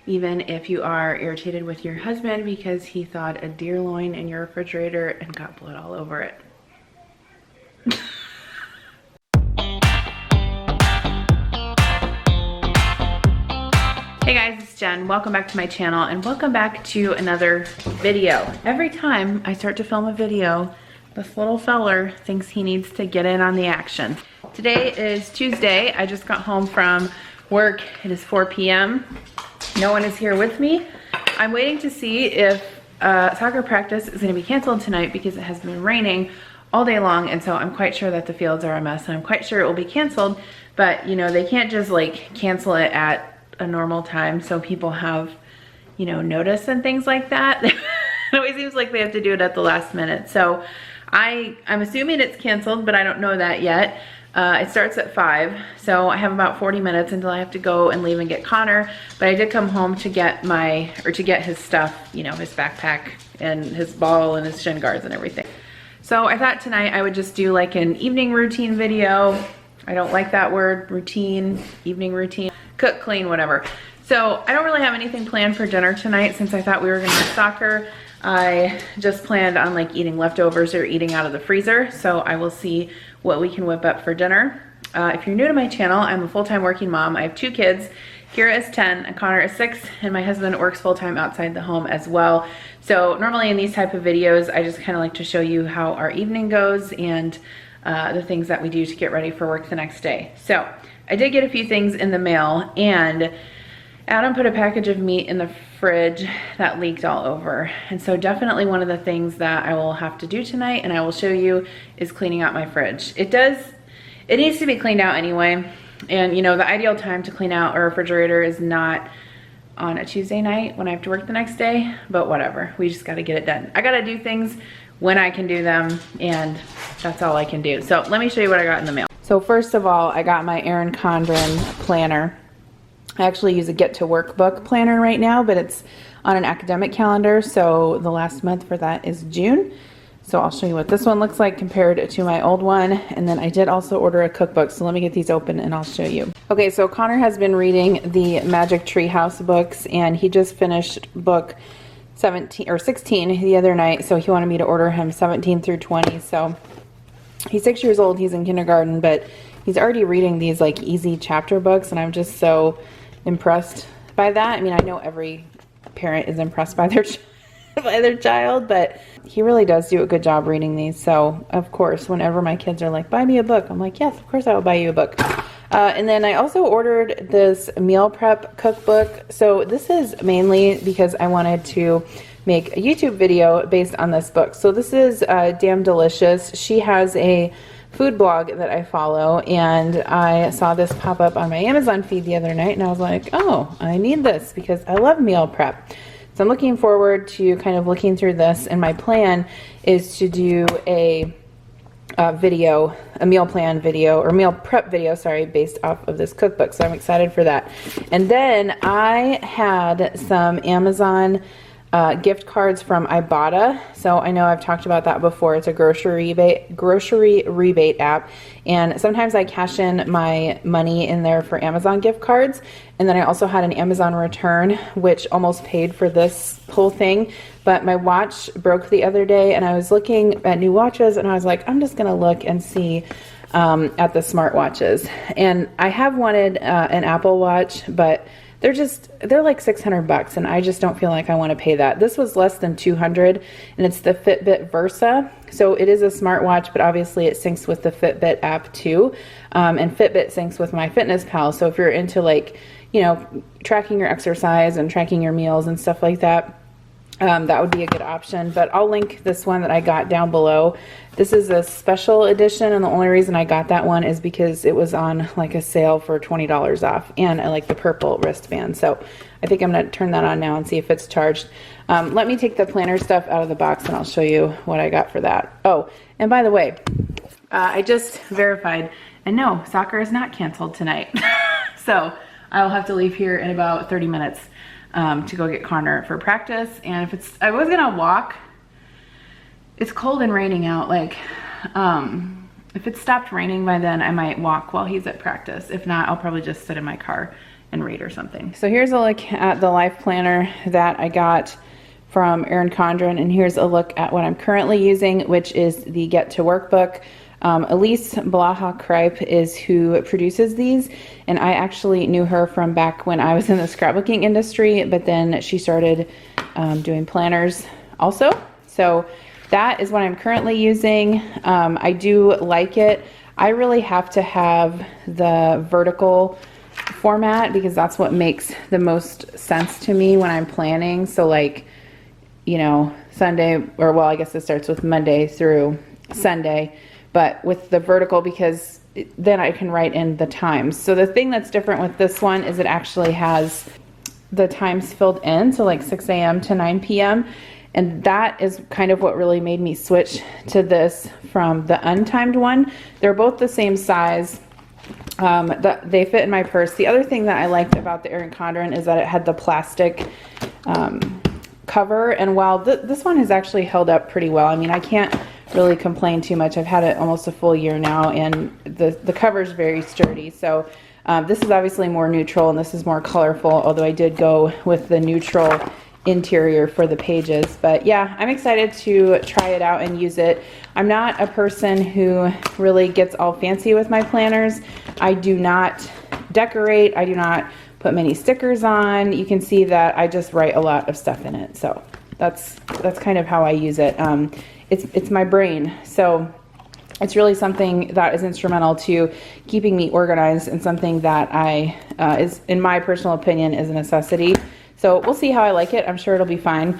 even if you are irritated with your husband because he thawed a deer loin in your refrigerator and got blood all over it. Hey guys, it's Jen. Welcome back to my channel and welcome back to another video. Every time I start to film a video, this little feller thinks he needs to get in on the action. Today is Tuesday. I just got home from work. It is 4 p.m. No one is here with me. I'm waiting to see if soccer practice is going to be canceled tonight because it has been raining all day long, and so I'm quite sure that the fields are a mess, and I'm quite sure it will be canceled. But you know, they can't just like cancel it at a normal time so people have, you know, notice and things like that. It always seems like they have to do it at the last minute. So I'm assuming it's canceled, but I don't know that yet. It starts at 5, so I have about 40 minutes until I have to go and leave and get Connor. But I did come home to get his stuff, you know, his backpack and his ball and his shin guards and everything. So I thought tonight I would just do like an evening routine video. I don't like that word, routine, evening routine, cook, clean, whatever. So I don't really have anything planned for dinner tonight since I thought we were gonna have soccer. I just planned on like eating leftovers or eating out of the freezer. So I will see what we can whip up for dinner. If you're new to my channel, I'm a full-time working mom. I have 2 kids. Kira is 10 and Connor is 6, and my husband works full-time outside the home as well. So normally in these type of videos, I just kind of like to show you how our evening goes and the things that we do to get ready for work the next day. So I did get a few things in the mail, and Adam put a package of meat in the fridge that leaked all over. And so definitely one of the things that I will have to do tonight, and I will show you, is cleaning out my fridge. It needs to be cleaned out anyway. And you know, the ideal time to clean out a refrigerator is not on a Tuesday night when I have to work the next day, but whatever, we just gotta get it done. I gotta do things when I can do them, and that's all I can do. So let me show you what I got in the mail. So first of all, I got my Erin Condren planner. I actually use a Get to Work book planner right now, but it's on an academic calendar, so the last month for that is June. So I'll show you what this one looks like compared to my old one. And then I did also order a cookbook, so let me get these open and I'll show you. Okay, so Connor has been reading the Magic Treehouse books, and he just finished book 17 or 16 the other night, so he wanted me to order him 17 through 20. So he's 6 years old, he's in kindergarten, but he's already reading these like easy chapter books, and I'm just so impressed by that. I mean, I know every parent is impressed by their child, but he really does do a good job reading these. So of course, whenever my kids are like, buy me a book, I'm like, yes, of course I will buy you a book. And then I also ordered this meal prep cookbook. So this is mainly because I wanted to make a YouTube video based on this book. So this is Damn Delicious. She has a food blog that I follow, and I saw this pop up on my Amazon feed the other night, and I was like, oh, I need this because I love meal prep. So I'm looking forward to kind of looking through this, and my plan is to do a meal plan video, or meal prep video, sorry, based off of this cookbook. So I'm excited for that. And then I had some Amazon gift cards from Ibotta. So I know I've talked about that before. It's a grocery rebate app, and sometimes I cash in my money in there for Amazon gift cards. And then I also had an Amazon return, which almost paid for this whole thing. But my watch broke the other day, and I was looking at new watches, and I was like, I'm just gonna look and see at the smartwatches. And I have wanted an Apple Watch, but they're like $600, and I just don't feel like I want to pay that. This was less than $200, and it's the Fitbit Versa. So it is a smartwatch, but obviously it syncs with the Fitbit app too. And Fitbit syncs with MyFitnessPal. So if you're into like, you know, tracking your exercise and tracking your meals and stuff like that, that would be a good option. But I'll link this one that I got down below. This is a special edition, and the only reason I got that one is because it was on like a sale for $20 off, and I like the purple wristband. So I think I'm gonna turn that on now and see if it's charged. Let me take the planner stuff out of the box, and I'll show you what I got for that. Oh, and by the way, I just verified, and no, soccer is not canceled tonight. So I'll have to leave here in about 30 minutes to go get Connor for practice. And I was gonna walk. It's cold and raining out. Like, if it stopped raining by then, I might walk while he's at practice. If not, I'll probably just sit in my car and read or something. So here's a look at the life planner that I got from Erin Condren, and here's a look at what I'm currently using, which is the Get to Work book. Elise Blaha-Kripe is who produces these, and I actually knew her from back when I was in the scrapbooking industry, but then she started doing planners also. So that is what I'm currently using. I do like it. I really have to have the vertical format because that's what makes the most sense to me when I'm planning. So like, you know, Sunday, or well, I guess it starts with Monday through Sunday, but with the vertical, because then I can write in the times. So the thing that's different with this one is it actually has the times filled in, so like 6 a.m. to 9 p.m. And that is kind of what really made me switch to this from the untimed one. They're both the same size. They fit in my purse. The other thing that I liked about the Erin Condren is that it had the plastic cover, and while this one has actually held up pretty well. I mean, I can't really complain too much. I've had it almost a full year now, and the cover is very sturdy. So this is obviously more neutral and this is more colorful, although I did go with the neutral interior for the pages. But yeah, I'm excited to try it out and use it. I'm not a person who really gets all fancy with my planners. I do not decorate. I do not put many stickers on. You can see that I just write a lot of stuff in it. So that's kind of how I use it. It's my brain. So it's really something that is instrumental to keeping me organized, and something that is, in my personal opinion, is a necessity. So we'll see how I like it. I'm sure it'll be fine.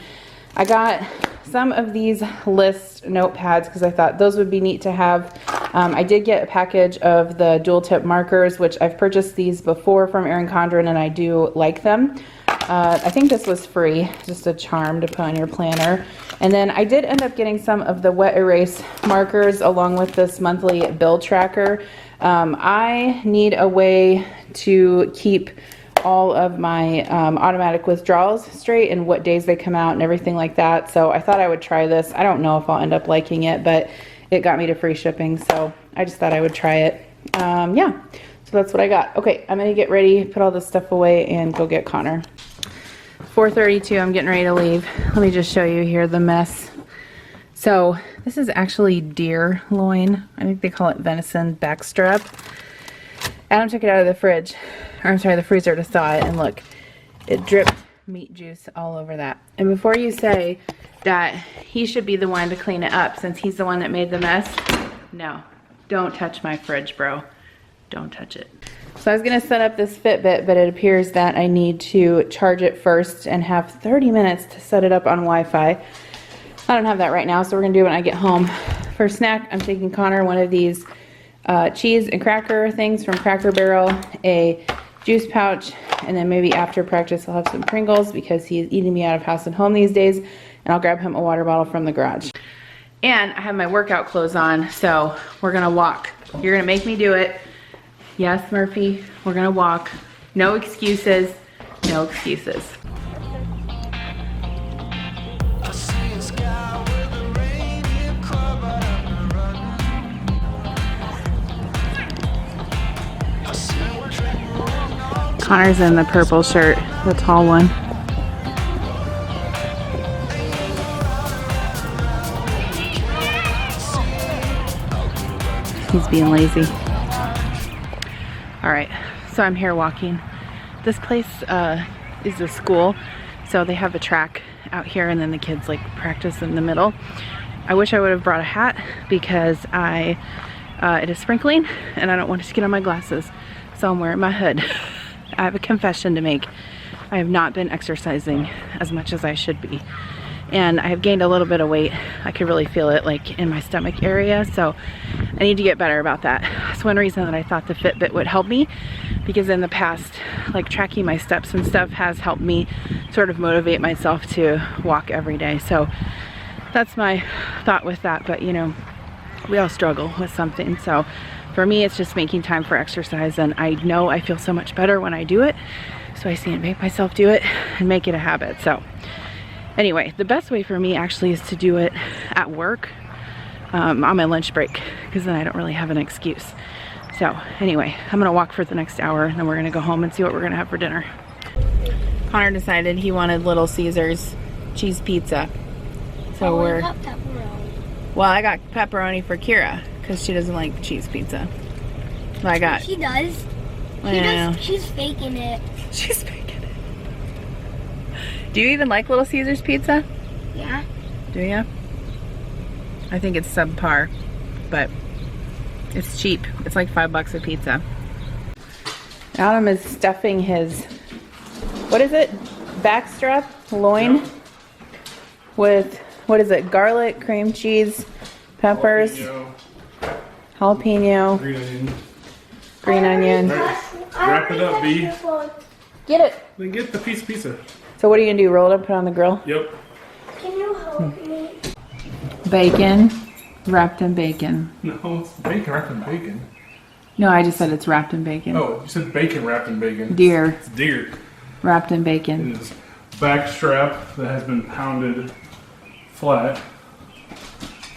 I got some of these list notepads because I thought those would be neat to have. I did get a package of the dual tip markers, which I've purchased these before from Erin Condren, and I do like them. I think this was free, just a charm to put on your planner. And then I did end up getting some of the wet erase markers along with this monthly bill tracker. I need a way to keep all of my automatic withdrawals straight and what days they come out and everything like that. So I thought I would try this. I don't know if I'll end up liking it, but it got me to free shipping, so I just thought I would try it. Yeah, so that's what I got. Okay, I'm gonna get ready, put all this stuff away, and go get Connor. 4:32, I'm getting ready to leave. Let me just show you here the mess. So this is actually deer loin. I think they call it venison backstrap. Adam took it out of the fridge, or I'm sorry, the freezer, to thaw it, and look, it dripped meat juice all over that. And before you say that he should be the one to clean it up since he's the one that made the mess, no, don't touch my fridge, bro. Don't touch it. So I was gonna set up this Fitbit, but it appears that I need to charge it first and have 30 minutes to set it up on Wi-Fi. I don't have that right now, so we're gonna do it when I get home. For snack, I'm taking Connor one of these cheese and cracker things from Cracker Barrel, a juice pouch, and then maybe after practice I'll have some Pringles because he's eating me out of house and home these days, and I'll grab him a water bottle from the garage. And I have my workout clothes on, so we're gonna walk. You're gonna make me do it. Yes, Murphy, we're gonna walk. No excuses, no excuses. Connor's in the purple shirt, the tall one. He's being lazy. All right, so I'm here walking. This place is a school, so they have a track out here, and then the kids like practice in the middle. I wish I would have brought a hat because it is sprinkling and I don't want it to get on my glasses, so I'm wearing my hood. I have a confession to make. I have not been exercising as much as I should be, and I have gained a little bit of weight. I could really feel it like in my stomach area, so I need to get better about that. That's one reason that I thought the Fitbit would help me, because in the past, like tracking my steps and stuff has helped me sort of motivate myself to walk every day. So that's my thought with that, but you know, we all struggle with something. So for me, it's just making time for exercise, and I know I feel so much better when I do it, so I see and make myself do it and make it a habit. So anyway, the best way for me actually is to do it at work on my lunch break, because then I don't really have an excuse. So anyway, I'm gonna walk for the next hour and then we're gonna go home and see what we're gonna have for dinner. Connor decided he wanted Little Caesars cheese pizza. So we're, well, I got pepperoni for Kira because she doesn't like cheese pizza. So I got. She does. She's faking it. She's faking it. Do you even like Little Caesars pizza? Yeah. Do you? I think it's subpar, but it's cheap. It's like $5 a pizza. Adam is stuffing his, what is it? Backstrap loin, yep, with, what is it? Garlic, cream cheese, peppers, jalapeno, green onion. Wrap it up, B. Get it. Then get the piece of pizza. So what are you gonna do? Roll it up, put it on the grill? Yep. Can you help me? Bacon, wrapped in bacon. No, it's bacon wrapped in bacon. No, I just said it's wrapped in bacon. Oh, you said bacon wrapped in bacon. Deer. It's deer. Wrapped in bacon. It is backstrap that has been pounded flat.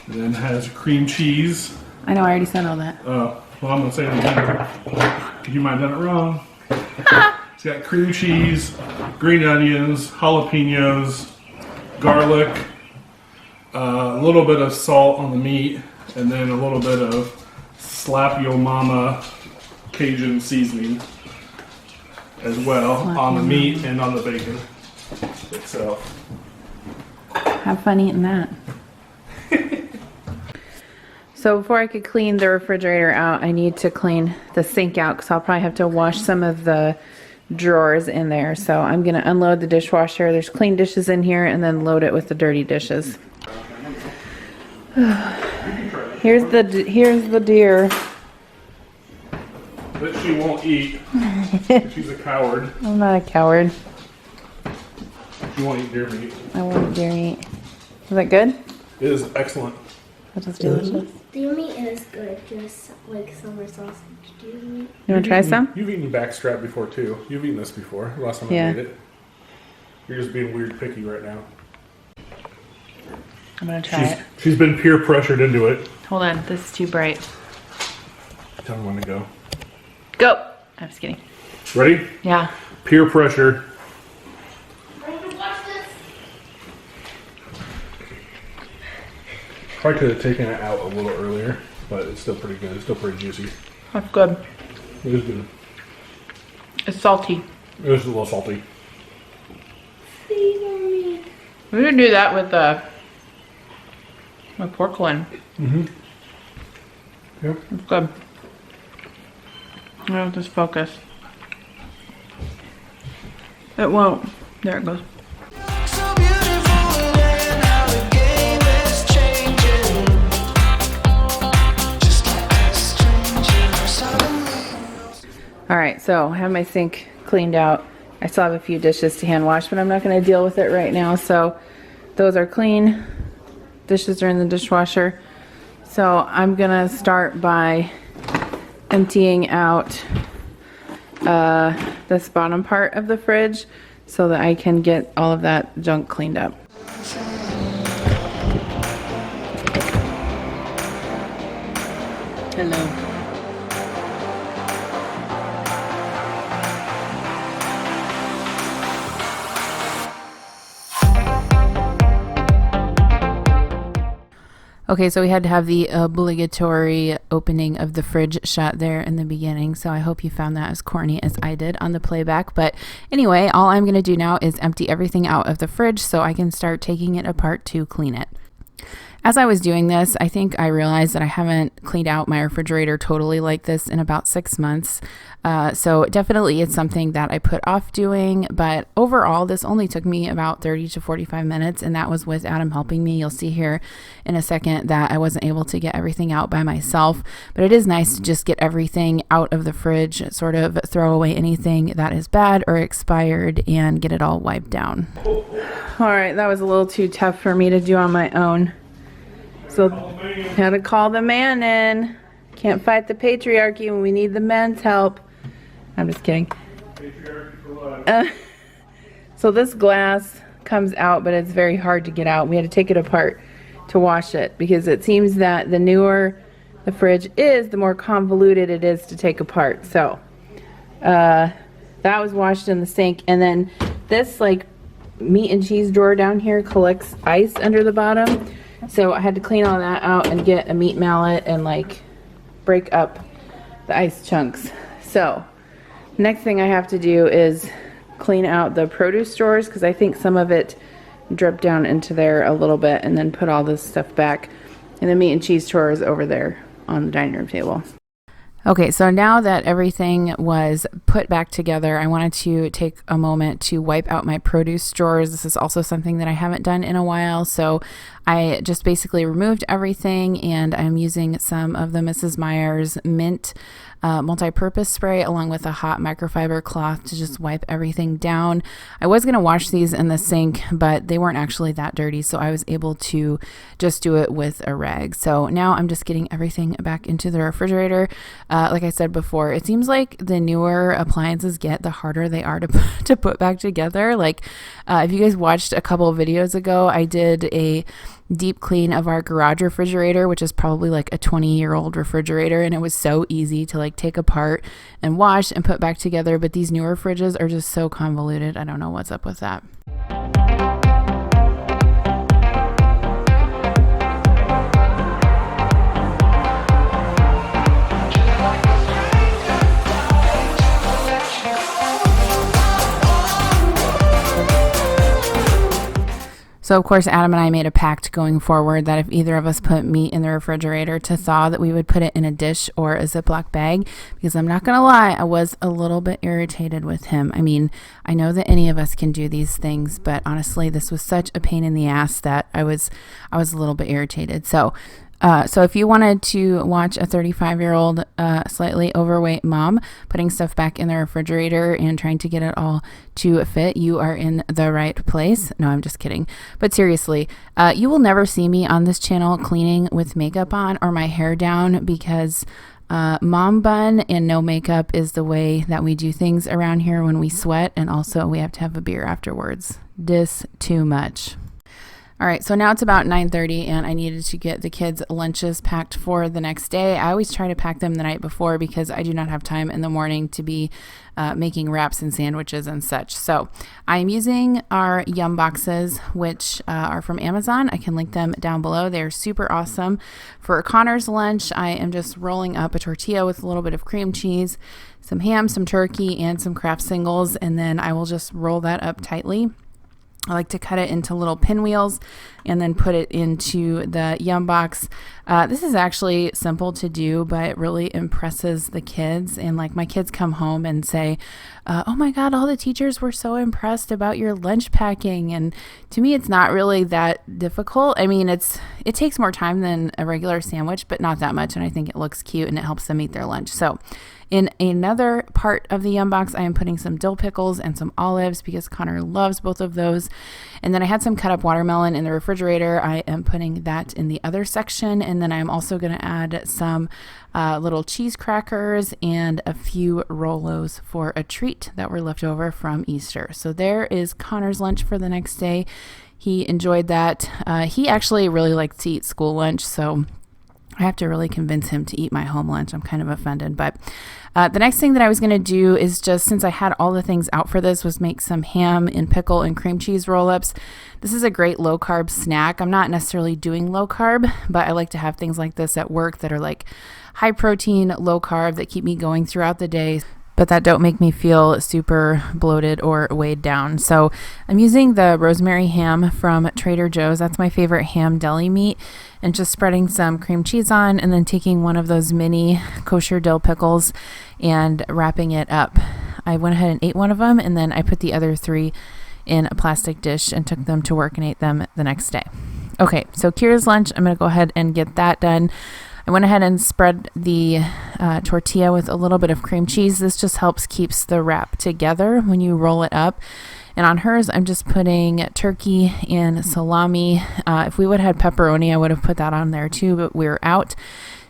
And then has cream cheese. I know, I already said all that. Oh, well, I'm going to say it again. You might have done it wrong. It's got cream cheese, green onions, jalapenos, garlic, a little bit of salt on the meat, and then a little bit of Slap Yo Mama Cajun seasoning as well on the meat and on the bacon itself. Have fun eating that. So before I could clean the refrigerator out, I need to clean the sink out because I'll probably have to wash some of the drawers in there. So I'm gonna unload the dishwasher. There's clean dishes in here and then load it with the dirty dishes. Here's the deer. That she won't eat. She's a coward. I'm not a coward. She won't eat deer meat. I want deer meat. Is that good? It is excellent. That is delicious. Deer meat is good, just like summer sausage. Deer meat. You want to try some? You've eaten backstrap before too. You've eaten this before. Last time Yeah. I made it. You're just being weird picky right now. I'm gonna try it. She's been peer pressured into it. Hold on, this is too bright. Tell me when to go. Go! I'm just kidding. Ready? Yeah. Peer pressure. Probably could have taken it out a little earlier, but it's still pretty good. It's still pretty juicy. That's good. It is good. It's salty. It is a little salty. We can do that with my pork loin. Mm-hmm. Yep. It's good. I have to focus. It won't. There it goes. Alright, so I have my sink cleaned out. I still have a few dishes to hand wash, but I'm not going to deal with it right now. So those are clean. Dishes are in the dishwasher. So I'm going to start by emptying out this bottom part of the fridge so that I can get all of that junk cleaned up. Hello. Okay, so we had to have the obligatory opening of the fridge shot there in the beginning, so I hope you found that as corny as I did on the playback. But anyway, all I'm going to do now is empty everything out of the fridge so I can start taking it apart to clean it. As I was doing this, I think I realized that I haven't cleaned out my refrigerator totally like this in about 6 months. So definitely it's something that I put off doing, but overall this only took me about 30 to 45 minutes, and that was with Adam helping me. You'll see here in a second that I wasn't able to get everything out by myself, but it is nice to just get everything out of the fridge, sort of throw away anything that is bad or expired and get it all wiped down. All right, that was a little too tough for me to do on my own. So, had to call the man in. Can't fight the patriarchy when we need the men's help. I'm just kidding. Patriarchy for life. So this glass comes out, but it's very hard to get out. We had to take it apart to wash it because it seems that the newer the fridge is, the more convoluted it is to take apart. So that was washed in the sink, and then this like meat and cheese drawer down here collects ice under the bottom, so I had to clean all that out and get a meat mallet and like break up the ice chunks. So next thing I have to do is clean out the produce drawers, because I think some of it dripped down into there a little bit, and then put all this stuff back. And the meat and cheese drawer is over there on the dining room table. Okay, so now that everything was put back together, I wanted to take a moment to wipe out my produce drawers. This is also something that I haven't done in a while, so I just basically removed everything, and I'm using some of the Mrs. Meyer's mint multi-purpose spray along with a hot microfiber cloth to just wipe everything down. I was going to wash these in the sink, but they weren't actually that dirty, so I was able to just do it with a rag. So now I'm just getting everything back into the refrigerator. Like I said before, it seems like the newer appliances get, the harder they are to put back together. Like if you guys watched a couple of videos ago, I did a deep clean of our garage refrigerator, which is probably like a 20-year-old refrigerator, and it was so easy to like take apart and wash and put back together. But these newer fridges are just so convoluted. I don't know what's up with that. So of course, Adam and I made a pact going forward that if either of us put meat in the refrigerator to thaw, that we would put it in a dish or a Ziploc bag, because I'm not going to lie, I was a little bit irritated with him. I mean, I know that any of us can do these things, but honestly, this was such a pain in the ass that I was a little bit irritated. So if you wanted to watch a 35-year-old, slightly overweight mom putting stuff back in the refrigerator and trying to get it all to fit, you are in the right place. No, I'm just kidding. But seriously, you will never see me on this channel cleaning with makeup on or my hair down, because mom bun and no makeup is the way that we do things around here when we sweat, and also we have to have a beer afterwards. This too much. All right, so now it's about 9:30 and I needed to get the kids' lunches packed for the next day. I always try to pack them the night before because I do not have time in the morning to be making wraps and sandwiches and such. So I'm using our Yum boxes, which are from Amazon. I can link them down below. They're super awesome. For Connor's lunch, I am just rolling up a tortilla with a little bit of cream cheese, some ham, some turkey, and some Kraft singles, and then I will just roll that up tightly. I like to cut it into little pinwheels and then put it into the Yum box. This is actually simple to do, but it really impresses the kids. And like my kids come home and say, oh my God, all the teachers were so impressed about your lunch packing. And to me, it's not really that difficult. I mean, it takes more time than a regular sandwich, but not that much. And I think it looks cute and it helps them eat their lunch. So in another part of the Yum box, I am putting some dill pickles and some olives because Connor loves both of those. And then I had some cut up watermelon in the refrigerator. I am putting that in the other section. And then I'm also going to add some little cheese crackers and a few Rolos for a treat that were left over from Easter. So there is Connor's lunch for the next day. He enjoyed that. He actually really likes to eat school lunch, so I have to really convince him to eat my home lunch. I'm kind of offended, but the next thing that I was going to do is just, since I had all the things out for this, was make some ham and pickle and cream cheese roll-ups. This is a great low-carb snack. I'm not necessarily doing low-carb, but I like to have things like this at work that are like high-protein, low-carb, that keep me going throughout the day, but that don't make me feel super bloated or weighed down. So I'm using the rosemary ham from Trader Joe's. That's my favorite ham deli meat. And just spreading some cream cheese on, and then taking one of those mini kosher dill pickles and wrapping it up. I went ahead and ate one of them, and then I put the other 3 in a plastic dish and took them to work and ate them the next day. Okay, so Kira's lunch, I'm going to go ahead and get that done. I went ahead and spread the tortilla with a little bit of cream cheese. This just helps keeps the wrap together when you roll it up. And on hers, I'm just putting turkey and salami. If we would have had pepperoni, I would have put that on there too, but we were out.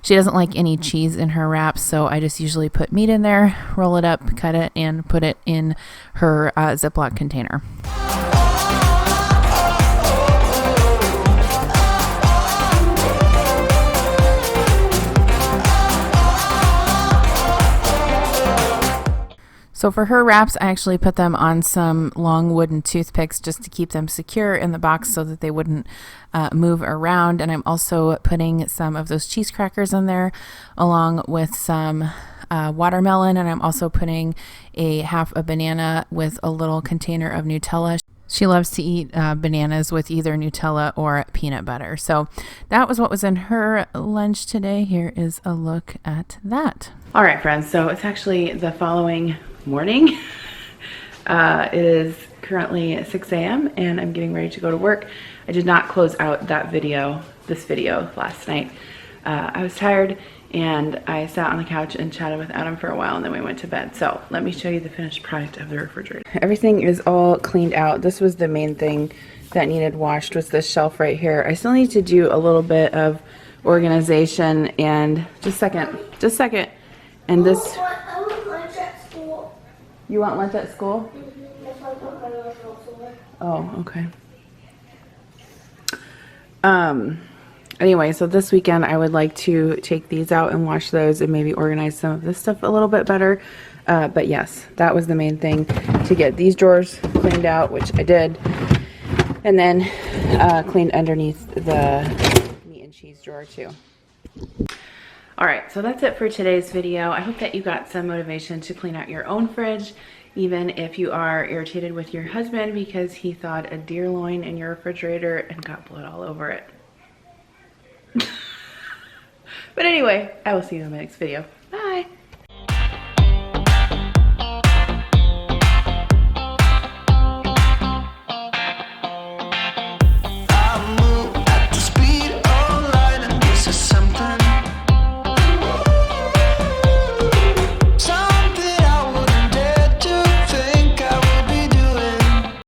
She doesn't like any cheese in her wraps, so I just usually put meat in there, roll it up, cut it, and put it in her Ziploc container. So for her wraps, I actually put them on some long wooden toothpicks just to keep them secure in the box so that they wouldn't move around. And I'm also putting some of those cheese crackers in there along with some watermelon. And I'm also putting half a banana with a little container of Nutella. She loves to eat bananas with either Nutella or peanut butter. So that was what was in her lunch today. Here is a look at that. All right, friends. So it's actually the following morning. It is currently 6 a.m. and I'm getting ready to go to work. I did not close out this video last night. I was tired and I sat on the couch and chatted with Adam for a while and then we went to bed. So let me show you the finished product of the refrigerator. Everything is all cleaned out. This was the main thing that needed washed, was this shelf right here. I still need to do a little bit of organization and just a second. And this. I want lunch at school. You want lunch at school? That's why I put my lunch elsewhere. Oh, okay. Anyway, so this weekend I would like to take these out and wash those and maybe organize some of this stuff a little bit better. But yes, that was the main thing, to get these drawers cleaned out, which I did. And then cleaned underneath the meat and cheese drawer too. All right, so that's it for today's video. I hope that you got some motivation to clean out your own fridge, even if you are irritated with your husband because he thawed a deer loin in your refrigerator and got blood all over it. But anyway, I will see you in my next video.